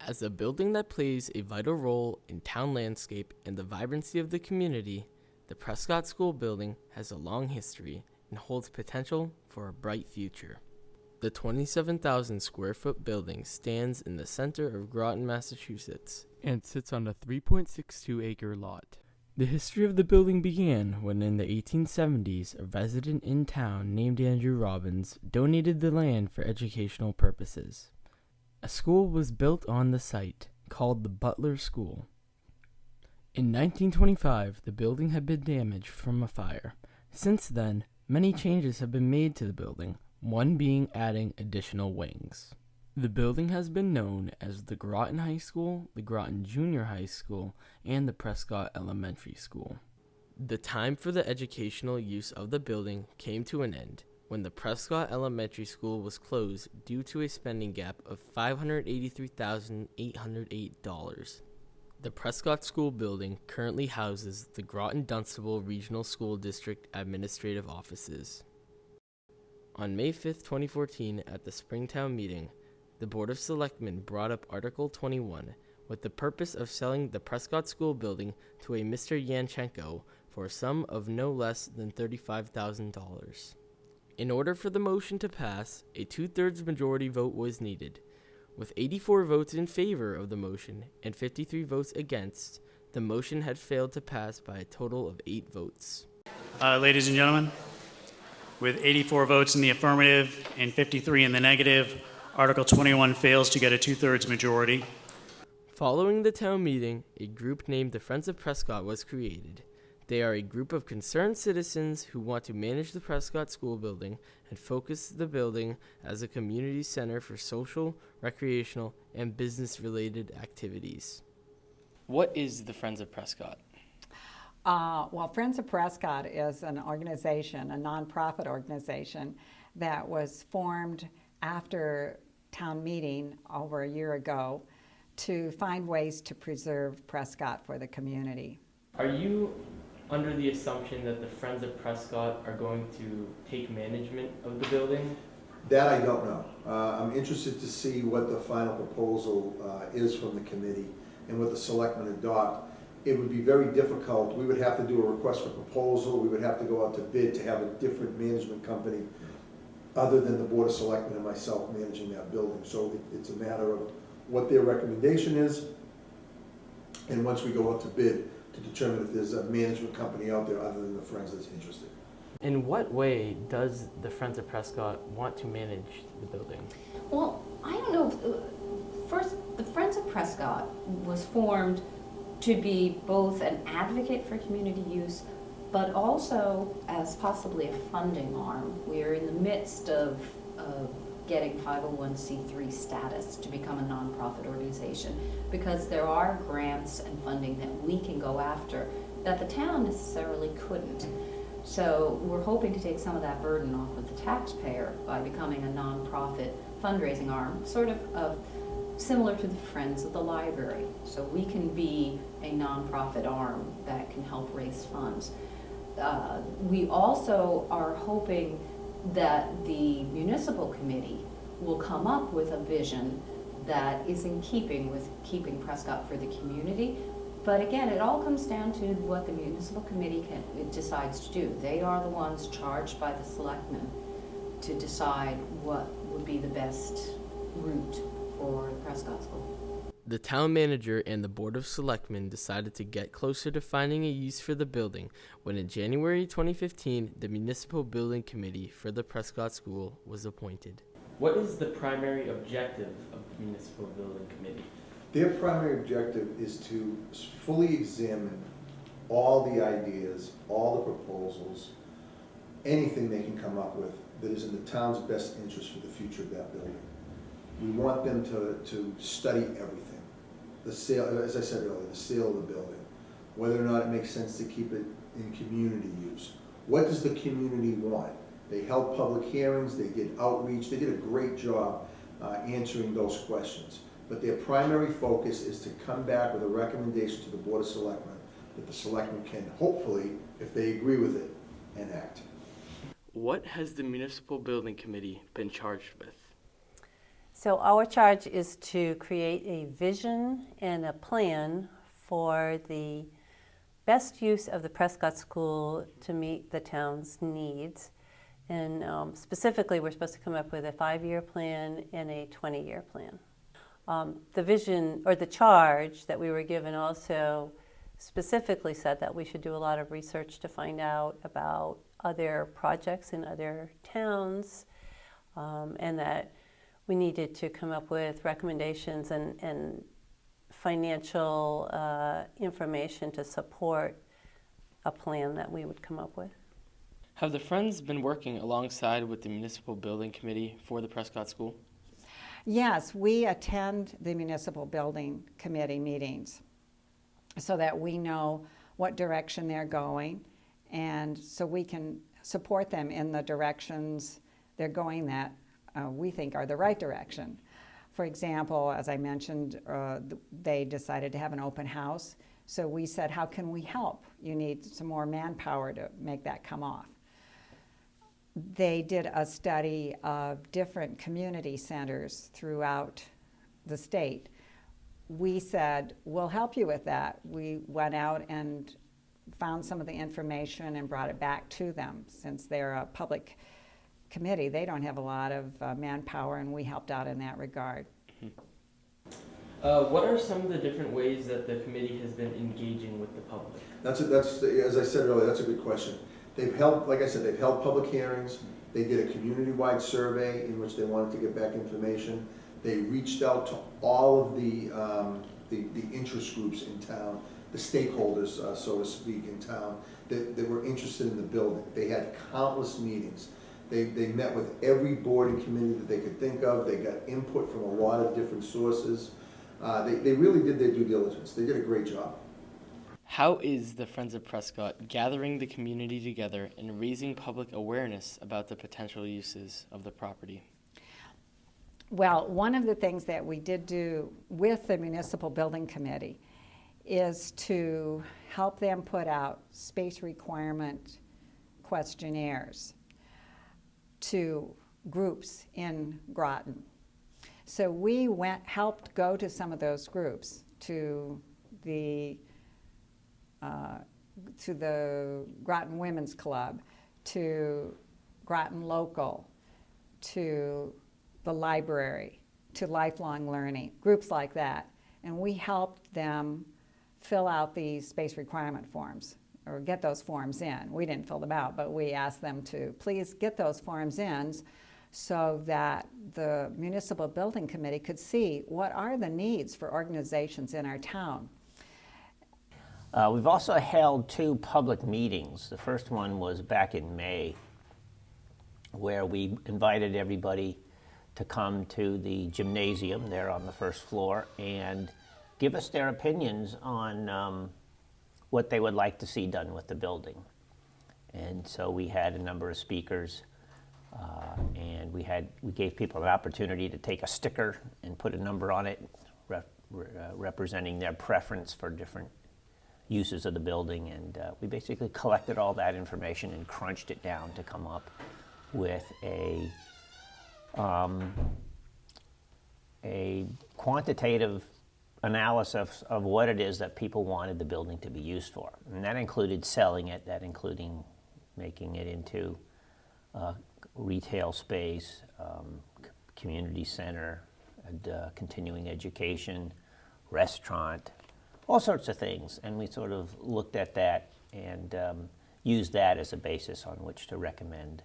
As a building that plays a vital role in town landscape and the vibrancy of the community, the Prescott School building has a long history and holds potential for a bright future. The 27,000 square foot building stands in the center of Groton, Massachusetts, and sits on a 3.62 acre lot. The history of the building began when in the 1870s, a resident in town named Andrew Robbins donated the land for educational purposes. A school was built on the site, called the Butler School. In 1925, the building had been damaged from a fire. Since then, many changes have been made to the building, one being adding additional wings. The building has been known as the Groton High School, the Groton Junior High School, and the Prescott Elementary School. The time for the educational use of the building came to an end when the Prescott Elementary School was closed due to a spending gap of $583,808. The Prescott School building currently houses the Groton-Dunstable Regional School District administrative offices. On May 5, 2014, at the Springtown meeting, the Board of Selectmen brought up Article 21 with the purpose of selling the Prescott School building to a Mr. Yanchenko for a sum of no less than $35,000. In order for the motion to pass, a 2/3 majority vote was needed. With 84 votes in favor of the motion and 53 votes against, the motion had failed to pass by a total of 8 votes. Ladies and gentlemen, with 84 votes in the affirmative and 53 in the negative, Article 21 fails to get a 2/3 majority. Following the town meeting, a group named the Friends of Prescott was created. They are a group of concerned citizens who want to manage the Prescott School building and focus the building as a community center for social, recreational, and business-related activities. What is the Friends of Prescott? Well, Friends of Prescott is an organization, a nonprofit organization that was formed after town meeting over a year ago to find ways to preserve Prescott for the community. Are you under the assumption that the Friends of Prescott are going to take management of the building? That I don't know. I'm interested to see what the final proposal is from the committee and what the selectmen adopt. It would be very difficult. We would have to do a request for proposal. We would have to go out to bid to have a different management company other than the Board of Selectmen and myself managing that building. So it's a matter of what their recommendation is, and once we go out to bid, to determine if there's a management company out there other than the Friends that's interested. In what way does the Friends of Prescott want to manage the building? Well, I don't know. First, the Friends of Prescott was formed to be both an advocate for community use, but also as possibly a funding arm. We are in the midst of getting 501c3 status to become a nonprofit organization, because there are grants and funding that we can go after that the town necessarily couldn't. So we're hoping to take some of that burden off of the taxpayer by becoming a nonprofit fundraising arm, sort of similar to the Friends of the Library. So we can be a nonprofit arm that can help raise funds. We also are hoping that the municipal committee will come up with a vision that is in keeping with keeping Prescott for the community. But again, it all comes down to what the municipal committee decides to do. They are the ones charged by the selectmen to decide what would be the best route for the Prescott School. The town manager and the Board of Selectmen decided to get closer to finding a use for the building when in January 2015, the Municipal Building Committee for the Prescott School was appointed. What is the primary objective of the Municipal Building Committee? Their primary objective is to fully examine all the ideas, all the proposals, anything they can come up with that is in the town's best interest for the future of that building. We want them to study everything. The sale, as I said earlier, the sale of the building, whether or not it makes sense to keep it in community use. What does the community want? They held public hearings, they did outreach, they did a great job answering those questions. But their primary focus is to come back with a recommendation to the Board of Selectmen that the Selectmen can hopefully, if they agree with it, enact. What has the Municipal Building Committee been charged with? So our charge is to create a vision and a plan for the best use of the Prescott School to meet the town's needs. And specifically, we're supposed to come up with a 5-year plan and a 20-year plan. The vision, or the charge that we were given, also specifically said that we should do a lot of research to find out about other projects in other towns, and that we needed to come up with recommendations and financial information to support a plan that we would come up with. Have the Friends been working alongside with the Municipal Building Committee for the Prescott School? Yes, we attend the Municipal Building Committee meetings so that we know what direction they're going, and so we can support them in the directions they're going that we think are the right direction. For example, as I mentioned, they decided to have an open house, so we said, how can we help? You need some more manpower to make that come off. They did a study of different community centers throughout the state. We said, we'll help you with that. We went out and found some of the information and brought it back to them. Since they're a public committee, they don't have a lot of manpower, and we helped out in that regard. What are some of the different ways that the committee has been engaging with the public? That's as I said earlier, that's a good question. They've held, like I said, they've held public hearings. They did a community-wide survey in which they wanted to get back information. They reached out to all of the interest groups in town, the stakeholders, so to speak, in town that were interested in the building. They had countless meetings. They met with every board and committee that they could think of. They got input from a lot of different sources. They really did their due diligence. They did a great job. How is the Friends of Prescott gathering the community together and raising public awareness about the potential uses of the property? Well, one of the things that we did do with the Municipal Building Committee is to help them put out space requirement questionnaires to groups in Groton. So we helped go to some of those groups, to the Groton Women's Club, to Groton Local, to the library, to Lifelong Learning, groups like that. And we helped them fill out these space requirement forms, or get those forms in. We didn't fill them out, but we asked them to please get those forms in so that the Municipal Building Committee could see what are the needs for organizations in our town. We've also held 2 public meetings. The first one was back in May, where we invited everybody to come to the gymnasium there on the first floor and give us their opinions on what they would like to see done with the building. And so we had a number of speakers, and we gave people an opportunity to take a sticker and put a number on it, representing their preference for different uses of the building, and we basically collected all that information and crunched it down to come up with a quantitative analysis of what it is that people wanted the building to be used for. And that included selling it, that including making it into retail space, community center, and, continuing education, restaurant, all sorts of things. And we sort of looked at that and used that as a basis on which to recommend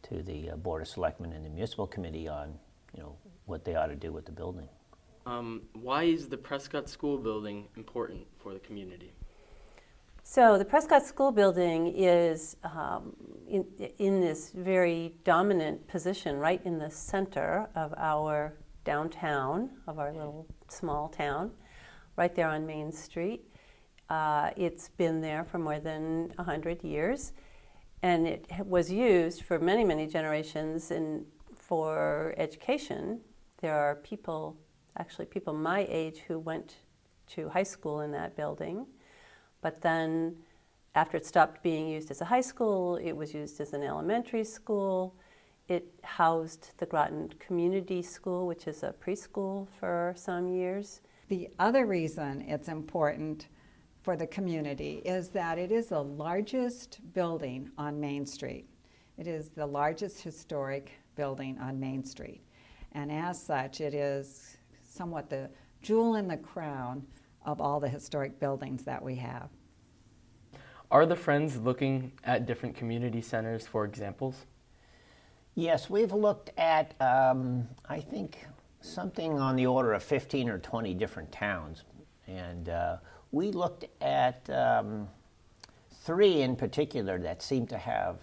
to the Board of Selectmen and the Municipal Committee on, what they ought to do with the building. Why is the Prescott School building important for the community? So the Prescott School building is in this very dominant position right in the center of our downtown, of our little small town, right there on Main Street. It's been there for more than 100 years, and it was used for many, many generations for education. There are people my age who went to high school in that building, but then after it stopped being used as a high school, it was used as an elementary school, It housed the Groton Community School, which is a preschool for some years. The other reason it's important for the community is that it is the largest building on Main Street. It is the largest historic building on Main Street. And as such, it is somewhat the jewel in the crown of all the historic buildings that we have. Are the Friends looking at different community centers for examples? Yes, we've looked at, I think, something on the order of 15 or 20 different towns. And we looked at 3 in particular that seem to have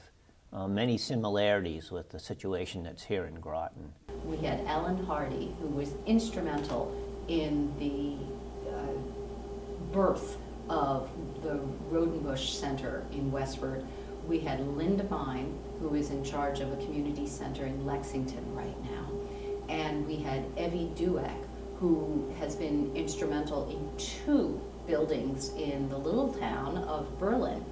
many similarities with the situation that's here in Groton. We had Ellen Hardy, who was instrumental in the birth of the Rodenbush Center in Westford. We had Linda Vine, who is in charge of a community center in Lexington right now. And we had Evie Dueck, who has been instrumental in 2 buildings in the little town of Berlin.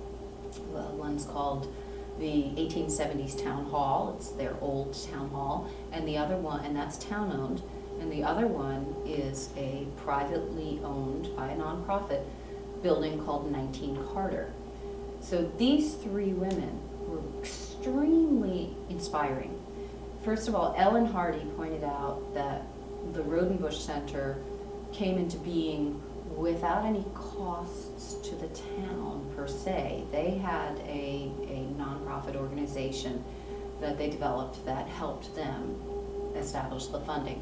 One's called the 1870s Town Hall, it's their old town hall, and the other one, and that's town-owned, and the other one is a privately owned by a nonprofit building called 19 Carter. So these 3 women were extremely inspiring. First of all, Ellen Hardy pointed out that the Rodenbush Center came into being without any costs to the town per se. They had a nonprofit organization that they developed that helped them establish the funding.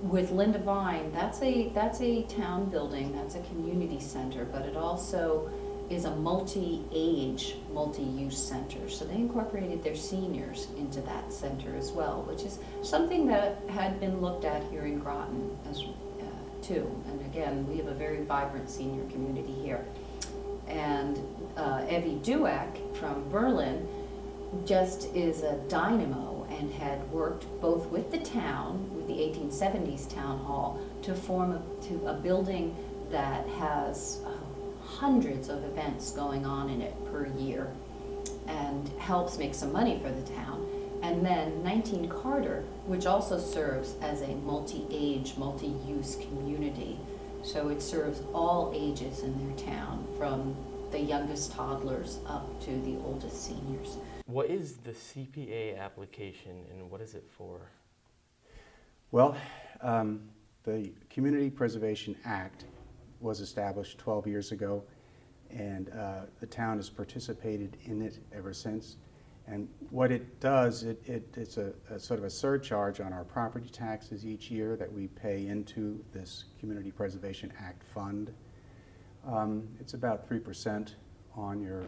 With Linda Vine, that's a town building, that's a community center, but it also is a multi-age, multi-use center. So they incorporated their seniors into that center as well, which is something that had been looked at here in Groton as too. And again, we have a very vibrant senior community here. And Evie Dueck from Berlin just is a dynamo and had worked both with the town, with the 1870s town hall, to form a building that has hundreds of events going on in it per year and helps make some money for the town. And then 19 Carter, which also serves as a multi-age, multi-use community. So it serves all ages in their town, from the youngest toddlers up to the oldest seniors. What is the CPA application and what is it for? Well, the Community Preservation Act was established 12 years ago, and the town has participated in it ever since. And what it does, it's a sort of a surcharge on our property taxes each year that we pay into this Community Preservation Act fund. It's about 3% on your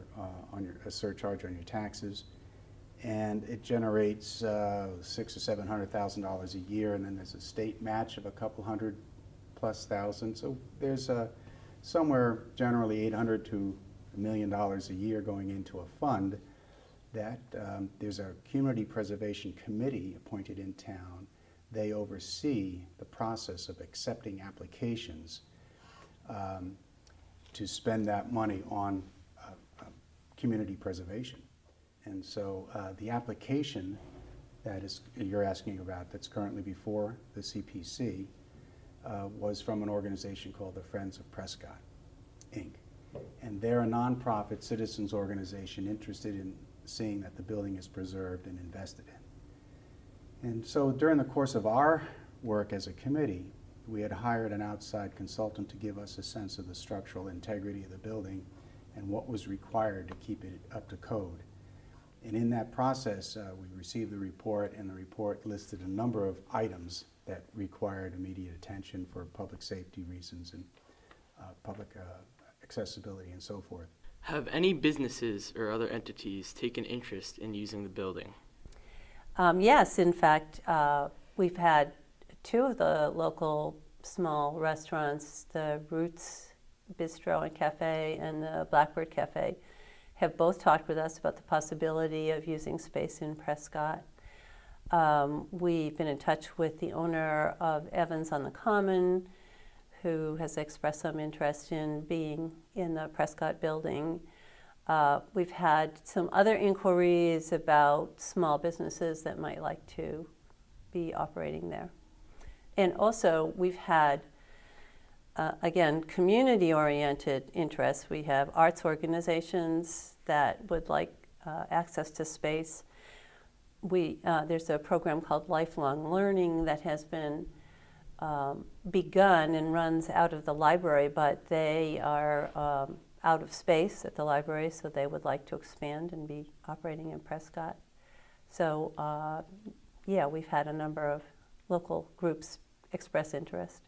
a surcharge on your taxes, and it generates $600,000 or $700,000 a year, and then there's a state match of a couple $100,000+ thousand. So there's somewhere generally $800,000 to $1 million a year going into a fund. That there's a Community Preservation Committee appointed in town. They oversee the process of accepting applications to spend that money on community preservation. And so the application that you're asking about that's currently before the CPC was from an organization called the Friends of Prescott, Inc. And they're a nonprofit citizens organization interested in seeing that the building is preserved and invested in. And so during the course of our work as a committee, we had hired an outside consultant to give us a sense of the structural integrity of the building and what was required to keep it up to code. And in that process, we received the report, and the report listed a number of items that required immediate attention for public safety reasons and public accessibility and so forth. Have any businesses or other entities taken interest in using the building? Yes, in fact, we've had 2 of the local small restaurants, the Roots Bistro and Cafe and the Blackbird Cafe, have both talked with us about the possibility of using space in Prescott. We've been in touch with the owner of Evans on the Common, who has expressed some interest in being in the Prescott building. We've had some other inquiries about small businesses that might like to be operating there. And also, we've had, again, community-oriented interests. We have arts organizations that would like access to space. There's a program called Lifelong Learning that has been begun and runs out of the library, but they are out of space at the library, so they would like to expand and be operating in Prescott. So, yeah, we've had a number of local groups express interest.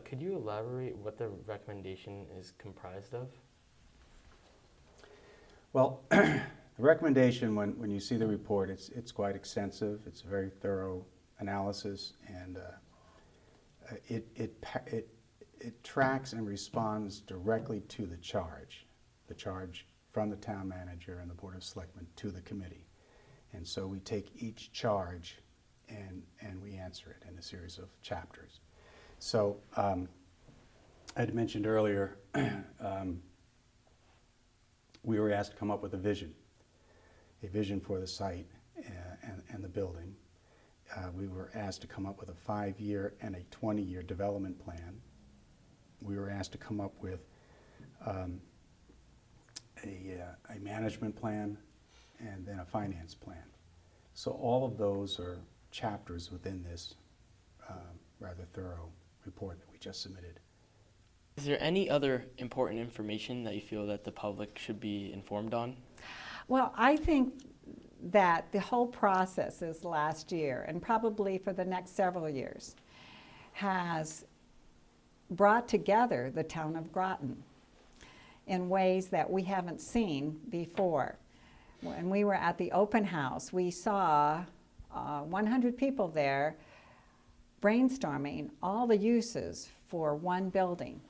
Could you elaborate what the recommendation is comprised of? Well, the recommendation, when you see the report, it's quite extensive. It's a very thorough analysis, and it tracks and responds directly to the charge from the town manager and the Board of Selectmen to the committee. And so we take each charge and we answer it in a series of chapters. So I had mentioned earlier, we were asked to come up with a vision for the site and the building. We were asked to come up with a 5-year and a 20-year development plan. We were asked to come up with a management plan and then a finance plan. So all of those are chapters within this rather thorough report that we just submitted. Is there any other important information that you feel that the public should be informed on? Well, I think that the whole process this last year, and probably for the next several years, has brought together the town of Groton in ways that we haven't seen before. When we were at the open house, we saw 100 people there brainstorming all the uses for one building.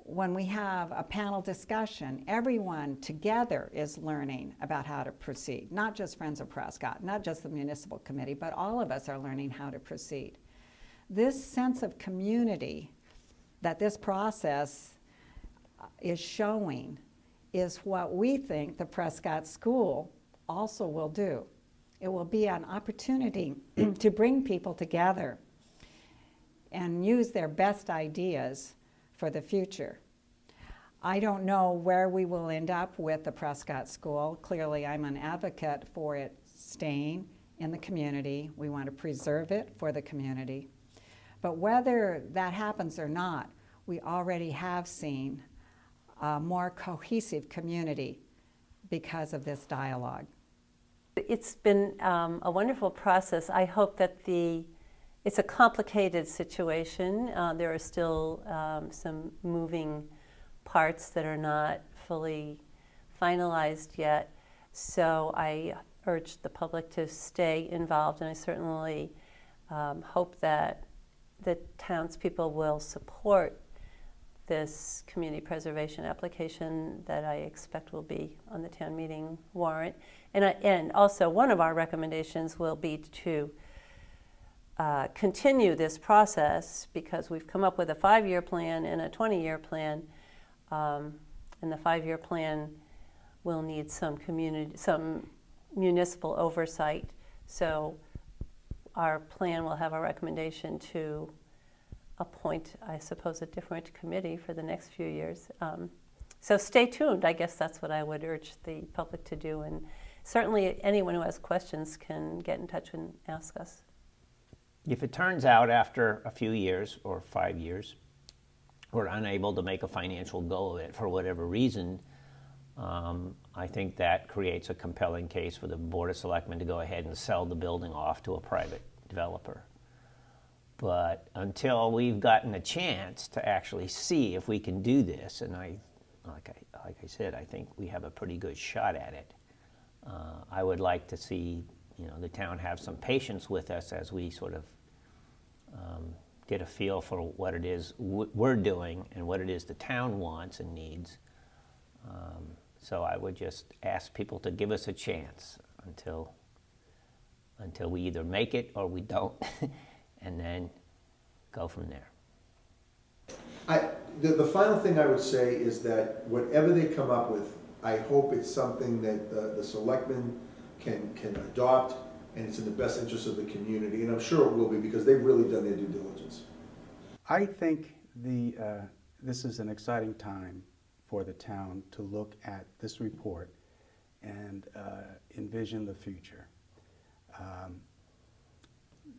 When we have a panel discussion, everyone together is learning about how to proceed, not just Friends of Prescott, not just the municipal committee, but all of us are learning how to proceed. This sense of community that this process is showing is what we think the Prescott School also will do. It will be an opportunity to bring people together and use their best ideas for the future. I don't know where we will end up with the Prescott School. Clearly, I'm an advocate for it staying in the community. We want to preserve it for the community. But whether that happens or not, we already have seen a more cohesive community because of this dialogue. It's been a wonderful process. I hope that it's a complicated situation. There are still some moving parts that are not fully finalized yet. So I urge the public to stay involved, and I certainly hope that the townspeople will support this community preservation application that I expect will be on the town meeting warrant. And also one of our recommendations will be to continue this process, because we've come up with a 5-year plan and a 20-year plan, and the 5-year plan will need some municipal oversight. So our plan will have a recommendation to appoint, I suppose, a different committee for the next few years. So stay tuned. I guess that's what I would urge the public to do. And certainly anyone who has questions can get in touch and ask us. If it turns out after a few years or 5 years we're unable to make a financial go of it for whatever reason, I think that creates a compelling case for the Board of Selectmen to go ahead and sell the building off to a private developer. But until we've gotten a chance to actually see if we can do this, and like I said, I think we have a pretty good shot at it. I would like to see, the town have some patience with us as we sort of get a feel for what it is we're doing and what it is the town wants and needs. So I would just ask people to give us a chance until we either make it or we don't, and then go from there. The final thing I would say is that whatever they come up with, I hope it's something that the selectmen can adopt, and it's in the best interest of the community, and I'm sure it will be, because they've really done their due diligence. I think this is an exciting time for the town to look at this report and envision the future.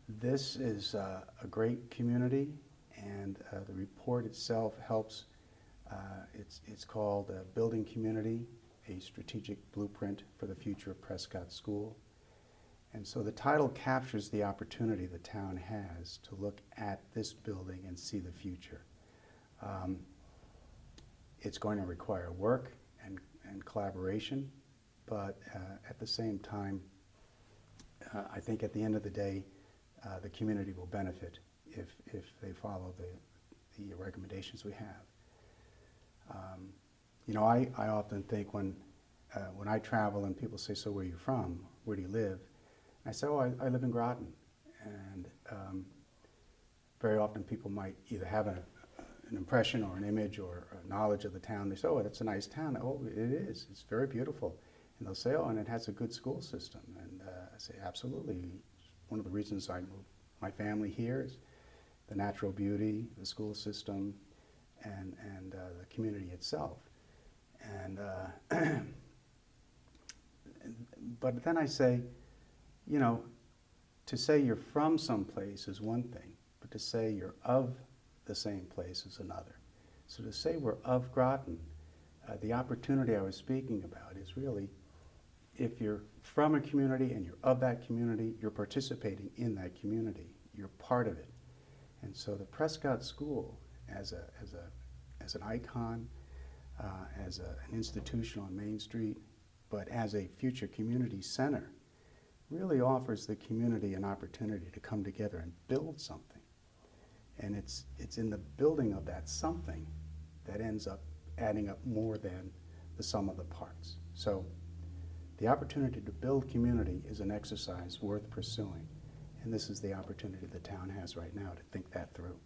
This is a great community, and the report itself helps. It's called Building Community, a Strategic Blueprint for the Future of Prescott School. And so the title captures the opportunity the town has to look at this building and see the future. It's going to require work and collaboration, but at the same time, I think at the end of the day, the community will benefit if they follow the recommendations we have. You know, I often think when I travel and people say, so where are you from? Where do you live? I say, oh, I live in Groton. And very often people might either have an impression or an image or a knowledge of the town. They say, oh, that's a nice town. Oh, it is. It's very beautiful. And they'll say, oh, and it has a good school system. And I say, absolutely. One of the reasons I moved my family here is the natural beauty, the school system, and the community itself. And but then I say, you know, to say you're from some place is one thing, but to say you're of the same place is another. So to say we're of Groton, the opportunity I was speaking about is really, if you're from a community and you're of that community, you're participating in that community. You're part of it. And so the Prescott School, as an icon, as an institution on Main Street, but as a future community center, really offers the community an opportunity to come together and build something. And it's in the building of that something that ends up adding up more than the sum of the parts. So the opportunity to build community is an exercise worth pursuing. And this is the opportunity the town has right now to think that through.